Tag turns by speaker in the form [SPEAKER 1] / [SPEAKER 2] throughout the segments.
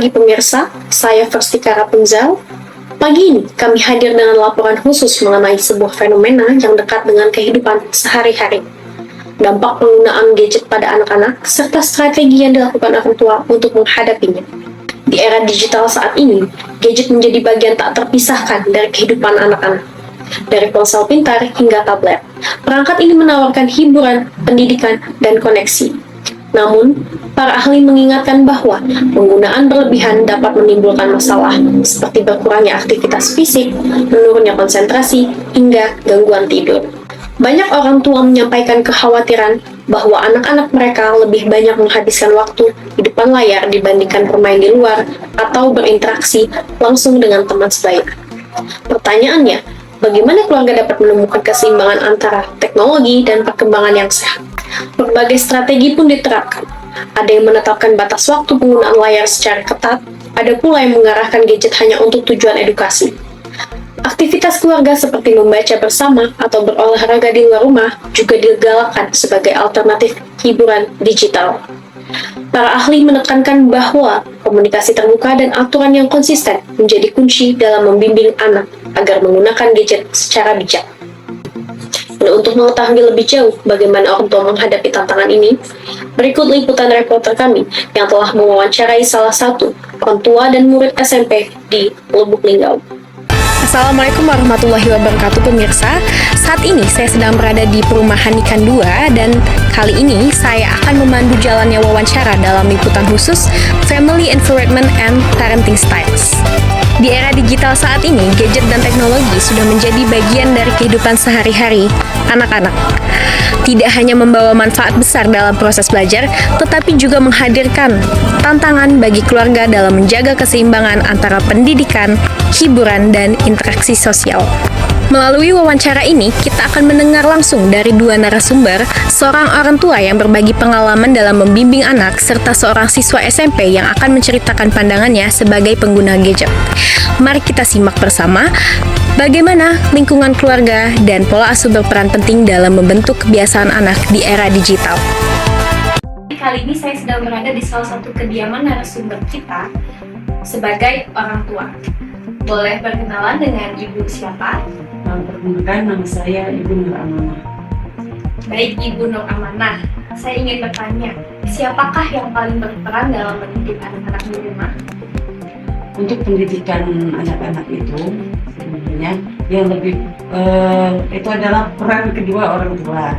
[SPEAKER 1] pagi pemirsa, saya Verstika Rapunzel. Pagi ini kami hadir dengan laporan khusus mengenai sebuah fenomena yang dekat dengan kehidupan sehari-hari. Dampak penggunaan gadget pada anak-anak, serta strategi yang dilakukan orang tua untuk menghadapinya. Di era digital saat ini, gadget menjadi bagian tak terpisahkan dari kehidupan anak-anak. Dari ponsel pintar hingga tablet, perangkat ini menawarkan hiburan, pendidikan, dan koneksi. Namun, para ahli mengingatkan bahwa penggunaan berlebihan dapat menimbulkan masalah seperti berkurangnya aktivitas fisik, menurunnya konsentrasi, hingga gangguan tidur. Banyak orang tua menyampaikan kekhawatiran bahwa anak-anak mereka lebih banyak menghabiskan waktu di depan layar dibandingkan bermain di luar atau berinteraksi langsung dengan teman sebaya. Pertanyaannya, bagaimana keluarga dapat menemukan keseimbangan antara teknologi dan perkembangan yang sehat? Berbagai strategi pun diterapkan. Ada yang menetapkan batas waktu penggunaan layar secara ketat, ada pula yang mengarahkan gadget hanya untuk tujuan edukasi. Aktivitas keluarga seperti membaca bersama atau berolahraga di luar rumah juga digalakkan sebagai alternatif hiburan digital. Para ahli menekankan bahwa komunikasi terbuka dan aturan yang konsisten menjadi kunci dalam membimbing anak agar menggunakan gadget secara bijak. Dan untuk mengetahui lebih jauh bagaimana orang tua menghadapi tantangan ini, berikut liputan reporter kami yang telah mewawancarai salah satu orang tua dan murid SMP di Lubuk Linggau.
[SPEAKER 2] Assalamualaikum warahmatullahi wabarakatuh pemirsa. Saat ini saya sedang berada di Perumahan Ikan 2 dan kali ini saya akan memandu jalannya wawancara dalam liputan khusus Family Environment and Parenting Styles. Di era digital saat ini, gadget dan teknologi sudah menjadi bagian dari kehidupan sehari-hari anak-anak. Tidak hanya membawa manfaat besar dalam proses belajar, tetapi juga menghadirkan tantangan bagi keluarga dalam menjaga keseimbangan antara pendidikan, hiburan, dan interaksi sosial. Melalui wawancara ini, kita akan mendengar langsung dari dua narasumber, seorang orang tua yang berbagi pengalaman dalam membimbing anak, serta seorang siswa SMP yang akan menceritakan pandangannya sebagai pengguna gadget. Mari kita simak bersama bagaimana lingkungan keluarga dan pola asuh berperan penting dalam membentuk kebiasaan anak di era digital.
[SPEAKER 1] Kali ini saya sedang berada di salah satu kediaman narasumber kita sebagai orang tua. Boleh berkenalan dengan Ibu siapa?
[SPEAKER 3] Perkenalkan, nama saya Ibu Nur Amanah.
[SPEAKER 1] Baik, Ibu Nur Amanah. Saya ingin bertanya, siapakah yang paling berperan dalam mendidik anak-anak di rumah?
[SPEAKER 3] Untuk pendidikan anak-anak itu sebenarnya yang lebih itu adalah peran kedua orang tua.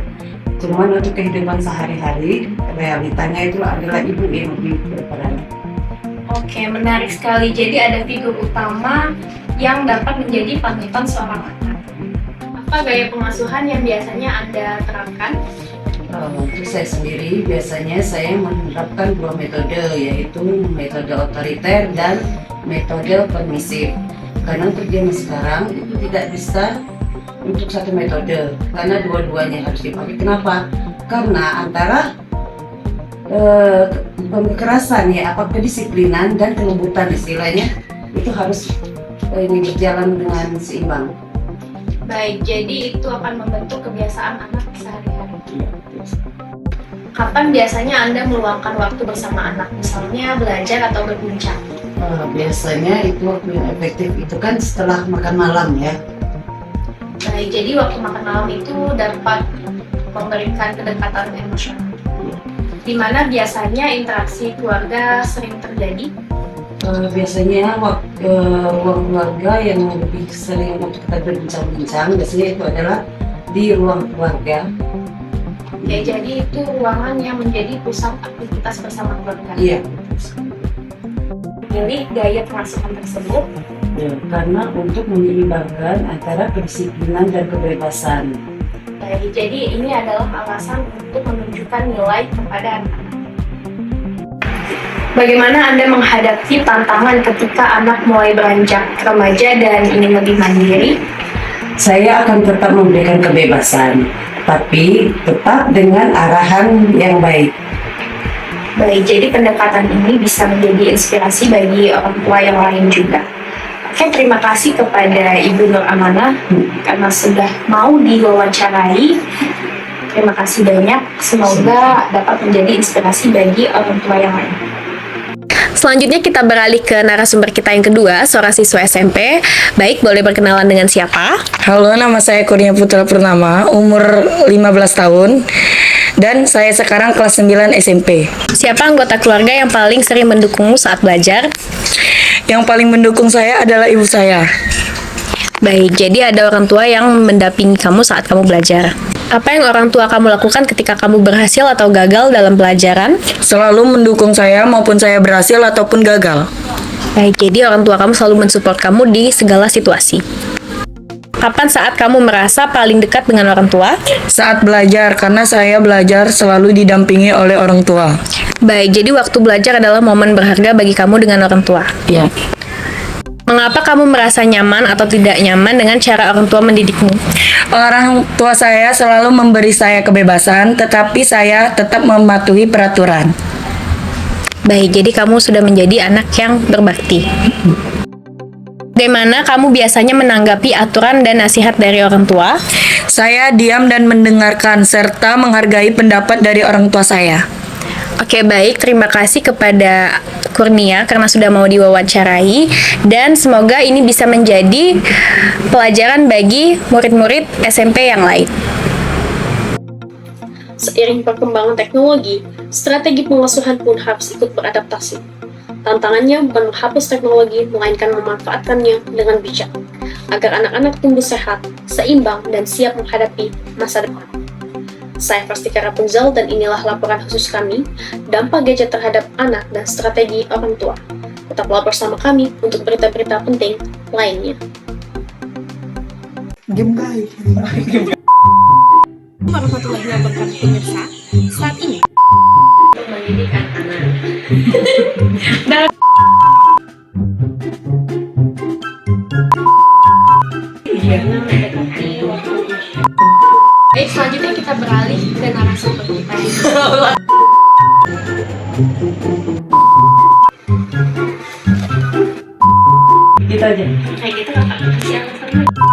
[SPEAKER 3] Cuman untuk kehidupan sehari-hari, realitanya itu adalah ibu yang lebih berperan.
[SPEAKER 1] Oke, menarik sekali. Jadi ada figur utama yang dapat menjadi panutan seorang anak. Apa gaya pengasuhan yang biasanya Anda terapkan?
[SPEAKER 3] Untuk saya sendiri, biasanya saya menerapkan dua metode, yaitu metode otoriter dan metode permisif. Karena untuk zaman sekarang itu tidak bisa untuk satu metode, karena dua-duanya harus dipakai. Kenapa? Karena antara kekerasan ya, apa kedisiplinan dan kelembutan istilahnya itu harus ini berjalan dengan seimbang.
[SPEAKER 1] Baik, jadi itu akan membentuk kebiasaan anak sehari-hari. Kapan biasanya Anda meluangkan waktu bersama anak, misalnya belajar atau berbincang?
[SPEAKER 3] Biasanya itu waktu yang efektif itu kan setelah makan malam ya.
[SPEAKER 1] Baik, jadi waktu makan malam itu dapat memberikan kedekatan emosional. Di mana biasanya interaksi keluarga sering terjadi?
[SPEAKER 3] Biasanya ruang keluarga yang lebih sering untuk kita berbincang-bincang biasanya itu adalah di ruang keluarga.
[SPEAKER 1] Oke, jadi itu ruangan yang menjadi pusat aktivitas bersama keluarga.
[SPEAKER 3] Iya.
[SPEAKER 1] Pilih gaya pengasuhan tersebut
[SPEAKER 3] Ya, karena untuk menyeimbangkan antara kedisiplinan dan kebebasan.
[SPEAKER 1] Baik, jadi ini adalah alasan untuk menunjukkan nilai kepada anak. Bagaimana Anda menghadapi tantangan ketika anak mulai beranjak remaja dan ingin lebih mandiri?
[SPEAKER 3] Saya akan tetap memberikan kebebasan, tapi tetap dengan arahan yang baik.
[SPEAKER 1] Baik, jadi pendekatan ini bisa menjadi inspirasi bagi orang tua yang lain juga. Oke, terima kasih kepada Ibu Nur Amanah karena sudah mau diwawancarai. Terima kasih banyak, semoga dapat menjadi inspirasi bagi orang tua yang lain.
[SPEAKER 2] selanjutnya kita beralih ke narasumber kita yang kedua, seorang siswa SMP. Baik, boleh berkenalan dengan siapa?
[SPEAKER 4] Halo, nama saya Kurnia Putra Purnama, umur 15 tahun, dan saya sekarang kelas 9 SMP.
[SPEAKER 2] Siapa anggota keluarga yang paling sering mendukungmu saat belajar?
[SPEAKER 4] Yang paling mendukung saya adalah ibu saya.
[SPEAKER 2] Baik, jadi ada orang tua yang mendampingi kamu saat kamu belajar. Apa yang orang tua kamu lakukan ketika kamu berhasil atau gagal dalam pelajaran?
[SPEAKER 4] Selalu mendukung saya maupun saya berhasil ataupun gagal.
[SPEAKER 2] Baik, jadi orang tua kamu selalu mensupport kamu di segala situasi. Kapan saat kamu merasa paling dekat dengan orang tua?
[SPEAKER 4] Saat belajar, karena saya belajar selalu didampingi oleh orang tua.
[SPEAKER 2] Baik, jadi waktu belajar adalah momen berharga bagi kamu dengan orang tua.
[SPEAKER 4] Ya.
[SPEAKER 2] Mengapa kamu merasa nyaman atau tidak nyaman dengan cara orang tua mendidikmu?
[SPEAKER 4] Orang tua saya selalu memberi saya kebebasan, tetapi saya tetap mematuhi peraturan.
[SPEAKER 2] Baik, jadi kamu sudah menjadi anak yang berbakti. Bagaimana kamu biasanya menanggapi aturan dan nasihat dari orang tua?
[SPEAKER 4] Saya diam dan mendengarkan, serta menghargai pendapat dari orang tua saya.
[SPEAKER 2] Oke, baik. Terima kasih kepada Kurnia karena sudah mau diwawancarai, dan semoga ini bisa menjadi pelajaran bagi murid-murid SMP yang lain.
[SPEAKER 1] Seiring perkembangan teknologi, strategi pengasuhan pun harus ikut beradaptasi. Tantangannya bukan menghapus teknologi, melainkan memanfaatkannya dengan bijak, agar anak-anak tumbuh sehat, seimbang, dan siap menghadapi masa depan. Saya Frastika Rapunzel, dan inilah laporan khusus kami, dampak gadget terhadap anak dan strategi orang tua. Tetaplah bersama kami untuk berita-berita penting lainnya.
[SPEAKER 2] Warahmatullahi wabarakatuh pemirsa. Saat ini pendidikan anak. Baik, selanjutnya kita beralih ke narasumber kita.
[SPEAKER 3] Gitu aja.
[SPEAKER 1] Kayak gitu, kakak kasih alasan.